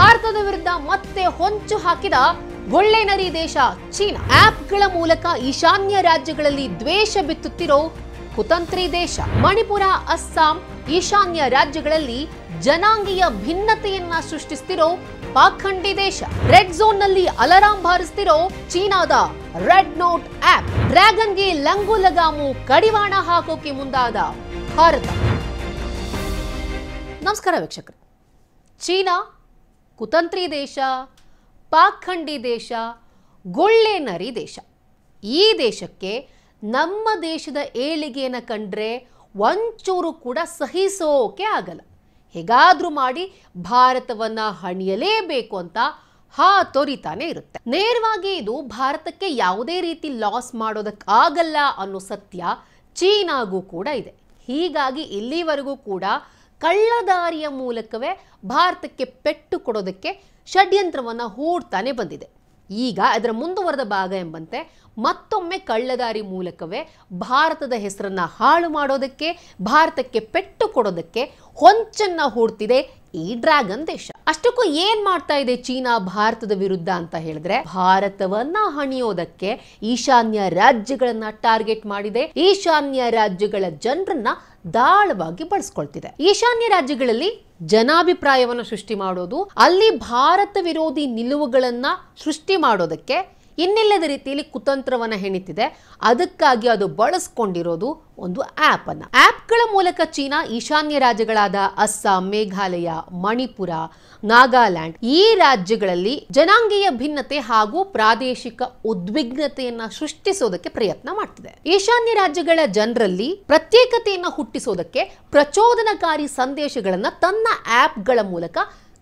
ಭಾರತದ ವಿರುದ್ಧ ಮತ್ತೆ ಹೊಂಚು ಹಾಕಿದ ಒಳ್ಳೆ ನರಿ ದೇಶ ಚೀನಾ. ಆಪ್ಗಳ ಮೂಲಕ ಈಶಾನ್ಯ ರಾಜ್ಯಗಳಲ್ಲಿ ದ್ವೇಷ ಬಿತ್ತುತ್ತಿರೋ ಕುತಂತ್ರಿ ದೇಶ. ಮಣಿಪುರ, ಅಸ್ಸಾಂ, ಈಶಾನ್ಯ ರಾಜ್ಯಗಳಲ್ಲಿ ಜನಾಂಗೀಯ ಭಿನ್ನತೆಯನ್ನ ಸೃಷ್ಟಿಸ್ತಿರೋ ಪಾಖಂಡಿ ದೇಶ. ರೆಡ್ ಝೋನ್ ನಲ್ಲಿ ಅಲಾರಾಂ ಬಾರಿಸ್ತಿರೋ ಚೀನಾದ ರೆಡ್ ನೋಟ್ ಆಪ್. ಡ್ರ್ಯಾಗನ್ಗೆ ಲಂಗು ಲಗಾಮು ಕಡಿವಾಣ ಹಾಕೋಕೆ ಮುಂದಾದ ಭಾರತ. ನಮಸ್ಕಾರ ವೀಕ್ಷಕರೇ. ಚೀನಾ ಕುತಂತ್ರಿ ದೇಶ, ಪಾಖಂಡಿ ದೇಶ, ಗೊಳ್ಳೆ ನರಿ ದೇಶ. ಈ ದೇಶಕ್ಕೆ ನಮ್ಮ ದೇಶದ ಏಳಿಗೆಯನ್ನು ಕಂಡ್ರೆ ಒಂಚೂರು ಕೂಡ ಸಹಿಸೋಕೆ ಆಗಲ್ಲ. ಹೇಗಾದ್ರೂ ಮಾಡಿ ಭಾರತವನ್ನ ಹಣಿಯಲೇಬೇಕು ಅಂತ ತೊರಿತಾನೆ ಇರುತ್ತೆ. ನೇರವಾಗಿ ಇದು ಭಾರತಕ್ಕೆ ಯಾವುದೇ ರೀತಿ ಲಾಸ್ ಮಾಡೋದಕ್ಕಾಗಲ್ಲ ಅನ್ನೋ ಸತ್ಯ ಚೀನಾಗೂ ಕೂಡ ಇದೆ. ಹೀಗಾಗಿ ಇಲ್ಲಿವರೆಗೂ ಕೂಡ ಕಳ್ಳದಾರಿಯ ಮೂಲಕವೇ ಭಾರತಕ್ಕೆ ಪೆಟ್ಟು ಕೊಡೋದಕ್ಕೆ ಷಡ್ಯಂತ್ರವನ್ನು ಹೂಡ್ತಾನೆ ಬಂದಿದೆ. ಈಗ ಅದರ ಮುಂದುವರೆದ ಭಾಗ ಎಂಬಂತೆ ಮತ್ತೊಮ್ಮೆ ಕಳ್ಳದಾರಿ ಮೂಲಕವೇ ಭಾರತದ ಹೆಸರನ್ನ ಹಾಳು ಮಾಡೋದಕ್ಕೆ, ಭಾರತಕ್ಕೆ ಪೆಟ್ಟು ಕೊಡೋದಕ್ಕೆ ಹೊಂಚನ್ನ ಹೂಡ್ತಿದೆ ಈ ಡ್ರ್ಯಾಗನ್ ದೇಶ. ಅಷ್ಟಕ್ಕೂ ಏನ್ ಮಾಡ್ತಾ ಇದೆ ಚೀನಾ ಭಾರತದ ವಿರುದ್ಧ ಅಂತ ಹೇಳಿದ್ರೆ, ಭಾರತವನ್ನ ಹಣಿಯೋದಕ್ಕೆ ಈಶಾನ್ಯ ರಾಜ್ಯಗಳನ್ನ ಟಾರ್ಗೆಟ್ ಮಾಡಿದೆ. ಈಶಾನ್ಯ ರಾಜ್ಯಗಳ ಜನರನ್ನ ದಾಳವಾಗಿ ಬಳಸ್ಕೊಳ್ತಿದೆ. ಈಶಾನ್ಯ ರಾಜ್ಯಗಳಲ್ಲಿ ಜನಾಭಿಪ್ರಾಯವನ್ನು ಸೃಷ್ಟಿ ಮಾಡೋದು, ಅಲ್ಲಿ ಭಾರತ ವಿರೋಧಿ ನಿಲುವುಗಳನ್ನ ಸೃಷ್ಟಿ ಮಾಡೋದಕ್ಕೆ ಇನ್ನಿಲ್ಲದ ರೀತಿಯಲ್ಲಿ ಕುತಂತ್ರವನ್ನ ಹೆಣಿತಿದೆ. ಅದಕ್ಕಾಗಿ ಅದು ಬಳಸ್ಕೊಂಡಿರೋದು ಒಂದು ಆಪ್ ಅನ್ನ. ಆಪ್ಗಳ ಮೂಲಕ ಚೀನಾ ಈಶಾನ್ಯ ರಾಜ್ಯಗಳಾದ ಅಸ್ಸಾಂ, ಮೇಘಾಲಯ, ಮಣಿಪುರ, ನಾಗಾಲ್ಯಾಂಡ್ ಈ ರಾಜ್ಯಗಳಲ್ಲಿ ಜನಾಂಗೀಯ ಭಿನ್ನತೆ ಹಾಗೂ ಪ್ರಾದೇಶಿಕ ಉದ್ವಿಗ್ನತೆಯನ್ನ ಸೃಷ್ಟಿಸೋದಕ್ಕೆ ಪ್ರಯತ್ನ ಮಾಡ್ತಿದೆ. ಈಶಾನ್ಯ ರಾಜ್ಯಗಳ ಜನರಲ್ಲಿ ಪ್ರತ್ಯೇಕತೆಯನ್ನ ಹುಟ್ಟಿಸೋದಕ್ಕೆ ಪ್ರಚೋದನಕಾರಿ ಸಂದೇಶಗಳನ್ನ ತನ್ನ ಆಪ್ಗಳ ಮೂಲಕ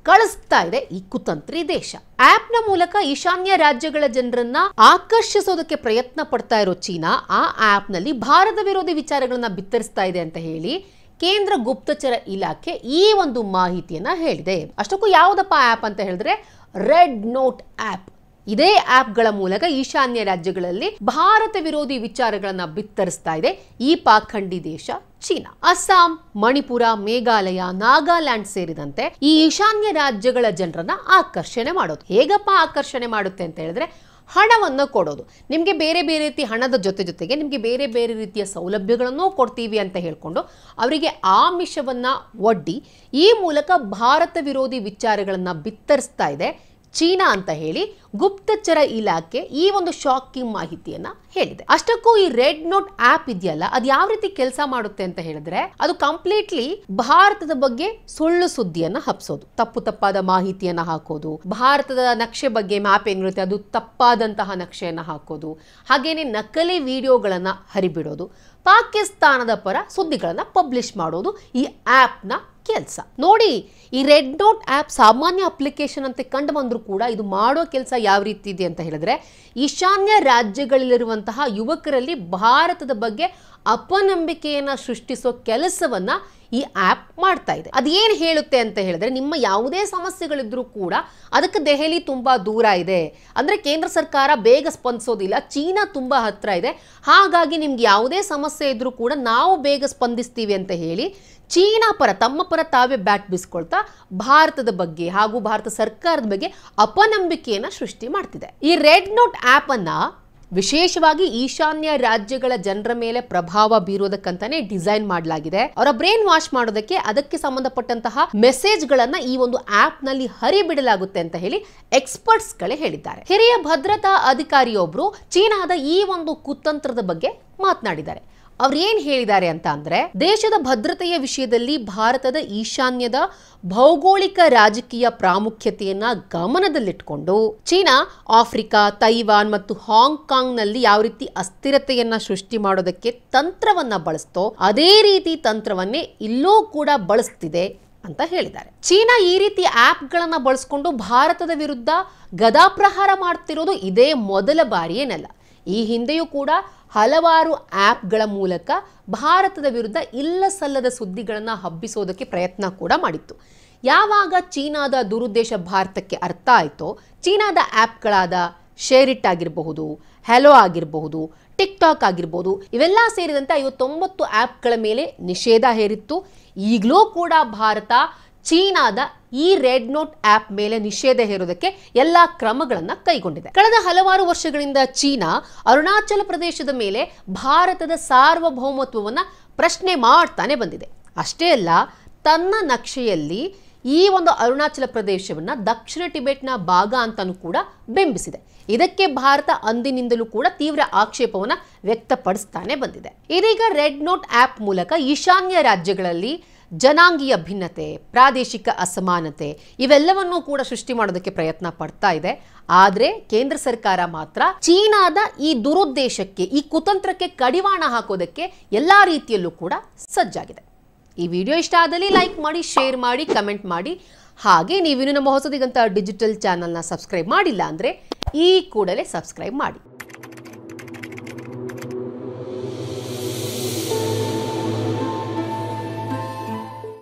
ಕಳಿಸ್ತಾ ಇದೆ ಈ ಕುತಂತ್ರಿ ದೇಶ. ಆಪ್ ನ ಮೂಲಕ ಈಶಾನ್ಯ ರಾಜ್ಯಗಳ ಜನರನ್ನ ಆಕರ್ಷಿಸೋದಕ್ಕೆ ಪ್ರಯತ್ನ ಪಡ್ತಾ ಇರೋ ಚೀನಾ ಆ ಆಪ್ ನಲ್ಲಿ ಭಾರತ ವಿರೋಧಿ ವಿಚಾರಗಳನ್ನ ಬಿತ್ತರಿಸ್ತಾ ಇದೆ ಅಂತ ಹೇಳಿ ಕೇಂದ್ರ ಗುಪ್ತಚರ ಇಲಾಖೆ ಈ ಒಂದು ಮಾಹಿತಿಯನ್ನ ಹೇಳಿದೆ. ಅಷ್ಟಕ್ಕೂ ಯಾವುದಪ್ಪ ಆಪ್ ಅಂತ ಹೇಳಿದ್ರೆ ರೆಡ್ ನೋಟ್ ಆಪ್. ಇದೇ ಆಪ್ಗಳ ಮೂಲಕ ಈಶಾನ್ಯ ರಾಜ್ಯಗಳಲ್ಲಿ ಭಾರತ ವಿರೋಧಿ ವಿಚಾರಗಳನ್ನ ಬಿತ್ತರಿಸ್ತಾ ಇದೆ ಈ ಪಾಖಂಡಿ ದೇಶ ಚೀನಾ. ಅಸ್ಸಾಂ, ಮಣಿಪುರ, ಮೇಘಾಲಯ, ನಾಗಾಲ್ಯಾಂಡ್ ಸೇರಿದಂತೆ ಈ ಈಶಾನ್ಯ ರಾಜ್ಯಗಳ ಜನರನ್ನ ಆಕರ್ಷಣೆ ಮಾಡೋದು. ಹೇಗಪ್ಪ ಆಕರ್ಷಣೆ ಮಾಡುತ್ತೆ ಅಂತ ಹೇಳಿದ್ರೆ, ಹಣವನ್ನು ಕೊಡೋದು. ನಿಮಗೆ ಬೇರೆ ಬೇರೆ ರೀತಿ ಹಣದ ಜೊತೆಗೆ ನಿಮಗೆ ಬೇರೆ ಬೇರೆ ರೀತಿಯ ಸೌಲಭ್ಯಗಳನ್ನು ಕೊಡ್ತೀವಿ ಅಂತ ಹೇಳ್ಕೊಂಡು ಅವರಿಗೆ ಆಮಿಷವನ್ನ ಒಡ್ಡಿ ಈ ಮೂಲಕ ಭಾರತ ವಿರೋಧಿ ವಿಚಾರಗಳನ್ನ ಬಿತ್ತರಿಸ್ತಾ ಇದೆ ಚೀನಾ ಅಂತ ಹೇಳಿ ಗುಪ್ತಚರ ಇಲಾಖೆ ಈ ಒಂದು ಶಾಕಿಂಗ್ ಮಾಹಿತಿಯನ್ನ ಹೇಳಿದೆ. ಅಷ್ಟಕ್ಕೂ ಈ ರೆಡ್ ನೋಟ್ ಆಪ್ ಇದೆಯಲ್ಲ, ಅದು ಯಾವ ರೀತಿ ಕೆಲಸ ಮಾಡುತ್ತೆ ಅಂತ ಹೇಳಿದ್ರೆ, ಅದು ಕಂಪ್ಲೀಟ್ಲಿ ಭಾರತದ ಬಗ್ಗೆ ಸುಳ್ಳು ಸುದ್ದಿಯನ್ನ ಹಬ್ಸೋದು, ತಪ್ಪಾದ ಮಾಹಿತಿಯನ್ನ ಹಾಕೋದು, ಭಾರತದ ನಕ್ಷೆ ಬಗ್ಗೆ ಮ್ಯಾಪ್ ಏನಿರುತ್ತೆ ಅದು ತಪ್ಪಾದಂತಹ ನಕ್ಷೆಯನ್ನ ಹಾಕೋದು, ಹಾಗೇನೆ ನಕಲಿ ವಿಡಿಯೋಗಳನ್ನ ಹರಿಬಿಡೋದು, ಪಾಕಿಸ್ತಾನದ ಪರ ಸುದ್ದಿಗಳನ್ನ ಪಬ್ಲಿಷ್ ಮಾಡೋದು ಈ ಆಪ್ ನ ಕೆಲಸ. ನೋಡಿ, ಈ ರೆಡ್ ನೋಟ್ ಆಪ್ ಸಾಮಾನ್ಯ ಅಪ್ಲಿಕೇಶನ್ ಅಂತ ಕಂಡು ಬಂದರೂ ಕೂಡ ಇದು ಮಾಡೋ ಕೆಲಸ ಯಾವ ರೀತಿ ಇದೆ ಅಂತ ಹೇಳಿದ್ರೆ, ಈಶಾನ್ಯ ರಾಜ್ಯಗಳಲ್ಲಿರುವಂತಹ ಯುವಕರಲ್ಲಿ ಭಾರತದ ಬಗ್ಗೆ ಅಪನಂಬಿಕೆಯನ್ನ ಸೃಷ್ಟಿಸೋ ಕೆಲಸವನ್ನ ಈ ಆಪ್ ಮಾಡ್ತಾ ಇದೆ. ಅದೇನು ಹೇಳುತ್ತೆ ಅಂತ ಹೇಳಿದ್ರೆ, ನಿಮ್ಮ ಯಾವುದೇ ಸಮಸ್ಯೆಗಳಿದ್ರೂ ಕೂಡ ಅದಕ್ಕೆ ದೆಹಲಿ ತುಂಬಾ ದೂರ ಇದೆ, ಅಂದ್ರೆ ಕೇಂದ್ರ ಸರ್ಕಾರ ಬೇಗ ಸ್ಪಂದಿಸೋದಿಲ್ಲ, ಚೀನಾ ತುಂಬಾ ಹತ್ರ ಇದೆ, ಹಾಗಾಗಿ ನಿಮ್ಗೆ ಯಾವುದೇ ಸಮಸ್ಯೆ ಇದ್ರೂ ಕೂಡ ನಾವು ಬೇಗ ಸ್ಪಂದಿಸ್ತೀವಿ ಅಂತ ಹೇಳಿ ಚೀನಾ ಪರ ತಮ್ಮ ಪರ ತಾವೇ ಬ್ಯಾಟ್ ಬೀಸ್ಕೊಳ್ತಾ ಭಾರತದ ಬಗ್ಗೆ ಹಾಗೂ ಭಾರತ ಸರ್ಕಾರದ ಬಗ್ಗೆ ಅಪನಂಬಿಕೆಯನ್ನ ಸೃಷ್ಟಿ ಮಾಡ್ತಿದೆ. ಈ ರೆಡ್ ನೋಟ್ ಆಪ್ ಅನ್ನ ವಿಶೇಷವಾಗಿ ಈಶಾನ್ಯ ರಾಜ್ಯಗಳ ಜನರ ಮೇಲೆ ಪ್ರಭಾವ ಬೀರೋದಕ್ಕಂತಾನೆ ಡಿಸೈನ್ ಮಾಡಲಾಗಿದೆ. ಅವರ ಬ್ರೈನ್ ವಾಶ್ ಮಾಡೋದಕ್ಕೆ ಅದಕ್ಕೆ ಸಂಬಂಧಪಟ್ಟಂತಹ ಮೆಸೇಜ್ ಗಳನ್ನ ಈ ಒಂದು ಆಪ್ ನಲ್ಲಿ ಹರಿಬಿಡಲಾಗುತ್ತೆ ಅಂತ ಹೇಳಿ ಎಕ್ಸ್ಪರ್ಟ್ಸ್ ಗಳೇ ಹೇಳಿದ್ದಾರೆ. ಹಿರಿಯ ಭದ್ರತಾ ಅಧಿಕಾರಿಯೊಬ್ರು ಚೀನಾದ ಈ ಒಂದು ಕುತಂತ್ರದ ಬಗ್ಗೆ ಮಾತನಾಡಿದ್ದಾರೆ. ಅವ್ರು ಏನ್ ಹೇಳಿದ್ದಾರೆ ಅಂತ ಅಂದ್ರೆ, ದೇಶದ ಭದ್ರತೆಯ ವಿಷಯದಲ್ಲಿ ಭಾರತದ ಈಶಾನ್ಯದ ಭೌಗೋಳಿಕ ರಾಜಕೀಯ ಪ್ರಾಮುಖ್ಯತೆಯನ್ನ ಗಮನದಲ್ಲಿಟ್ಕೊಂಡು ಚೀನಾ ಆಫ್ರಿಕಾ, ತೈವಾನ್ ಮತ್ತು ಹಾಂಗ್ಕಾಂಗ್ ನಲ್ಲಿ ಯಾವ ರೀತಿ ಅಸ್ಥಿರತೆಯನ್ನ ಸೃಷ್ಟಿ ಮಾಡೋದಕ್ಕೆ ತಂತ್ರವನ್ನ ಬಳಸ್ತೋ ಅದೇ ರೀತಿ ತಂತ್ರವನ್ನೇ ಇಲ್ಲೂ ಕೂಡ ಬಳಸ್ತಿದೆ ಅಂತ ಹೇಳಿದ್ದಾರೆ. ಚೀನಾ ಈ ರೀತಿ ಆಪ್ಗಳನ್ನ ಬಳಸ್ಕೊಂಡು ಭಾರತದ ವಿರುದ್ಧ ಗದಾಪ್ರಹಾರ ಮಾಡ್ತಿರೋದು ಇದೇ ಮೊದಲ ಬಾರಿ ಏನಲ್ಲ. ಈ ಹಿಂದೆಯೂ ಕೂಡ ಹಲವಾರು ಆಪ್ಗಳ ಮೂಲಕ ಭಾರತದ ವಿರುದ್ಧ ಇಲ್ಲ ಸಲ್ಲದ ಸುದ್ದಿಗಳನ್ನ ಹಬ್ಬಿಸೋದಕ್ಕೆ ಪ್ರಯತ್ನ ಕೂಡ ಮಾಡಿತ್ತು. ಯಾವಾಗ ಚೀನಾದ ದುರುದ್ದೇಶ ಭಾರತಕ್ಕೆ ಅರ್ಥ ಆಯಿತೋ, ಚೀನಾದ ಆಪ್ಗಳಾದ ಶೇರಿಟ್ ಆಗಿರಬಹುದು, ಹೆಲೋ ಆಗಿರಬಹುದು, ಟಿಕ್ ಟಾಕ್ ಆಗಿರಬಹುದು, ಇವೆಲ್ಲ ಸೇರಿದಂತೆ 59 ಆಪ್ಗಳ ಮೇಲೆ ನಿಷೇಧ ಹೇರಿತ್ತು. ಈಗಲೂ ಕೂಡ ಭಾರತ ಚೀನಾದ ಈ ರೆಡ್ ನೋಟ್ ಆಪ್ ಮೇಲೆ ನಿಷೇಧ ಹೇರೋದಕ್ಕೆ ಎಲ್ಲಾ ಕ್ರಮಗಳನ್ನು ಕೈಗೊಂಡಿದೆ. ಕಳೆದ ಹಲವಾರು ವರ್ಷಗಳಿಂದ ಚೀನಾ ಅರುಣಾಚಲ ಪ್ರದೇಶದ ಮೇಲೆ ಭಾರತದ ಸಾರ್ವಭೌಮತ್ವವನ್ನು ಪ್ರಶ್ನೆ ಮಾಡ್ತಾನೆ ಬಂದಿದೆ. ಅಷ್ಟೇ ಅಲ್ಲ, ತನ್ನ ನಕ್ಷೆಯಲ್ಲಿ ಈ ಒಂದು ಅರುಣಾಚಲ ಪ್ರದೇಶವನ್ನು ದಕ್ಷಿಣ ಟಿಬೆಟ್ನ ಭಾಗ ಅಂತಲೂ ಕೂಡ ಬಿಂಬಿಸಿದೆ. ಇದಕ್ಕೆ ಭಾರತ ಅಂದಿನಿಂದಲೂ ಕೂಡ ತೀವ್ರ ಆಕ್ಷೇಪವನ್ನು ವ್ಯಕ್ತಪಡಿಸ್ತಾನೆ ಬಂದಿದೆ. ಇದೀಗ ರೆಡ್ ನೋಟ್ ಆಪ್ ಮೂಲಕ ಈಶಾನ್ಯ ರಾಜ್ಯಗಳಲ್ಲಿ ಜನಾಂಗೀಯ ಭಿನ್ನತೆ, ಪ್ರಾದೇಶಿಕ ಅಸಮಾನತೆ ಇವೆಲ್ಲವನ್ನೂ ಕೂಡ ಸೃಷ್ಟಿ ಮಾಡೋದಕ್ಕೆ ಪ್ರಯತ್ನ ಪಡ್ತಾ ಇದೆ. ಆದರೆ ಕೇಂದ್ರ ಸರ್ಕಾರ ಮಾತ್ರ ಚೀನಾದ ಈ ದುರುದ್ದೇಶಕ್ಕೆ, ಈ ಕುತಂತ್ರಕ್ಕೆ ಕಡಿವಾಣ ಹಾಕೋದಕ್ಕೆ ಎಲ್ಲಾ ರೀತಿಯಲ್ಲೂ ಕೂಡ ಸಜ್ಜಾಗಿದೆ. ಈ ವಿಡಿಯೋ ಇಷ್ಟ ಆದಲ್ಲಿ ಲೈಕ್ ಮಾಡಿ, ಶೇರ್ ಮಾಡಿ, ಕಮೆಂಟ್ ಮಾಡಿ. ಹಾಗೆ ನೀವಿನ್ನು ನಮ್ಮ ಹೊಸದಿಗಂತ ಡಿಜಿಟಲ್ ಚಾನಲ್ನ ಸಬ್ಸ್ಕ್ರೈಬ್ ಮಾಡಿಲ್ಲ ಅಂದರೆ ಈ ಕೂಡಲೇ ಸಬ್ಸ್ಕ್ರೈಬ್ ಮಾಡಿ.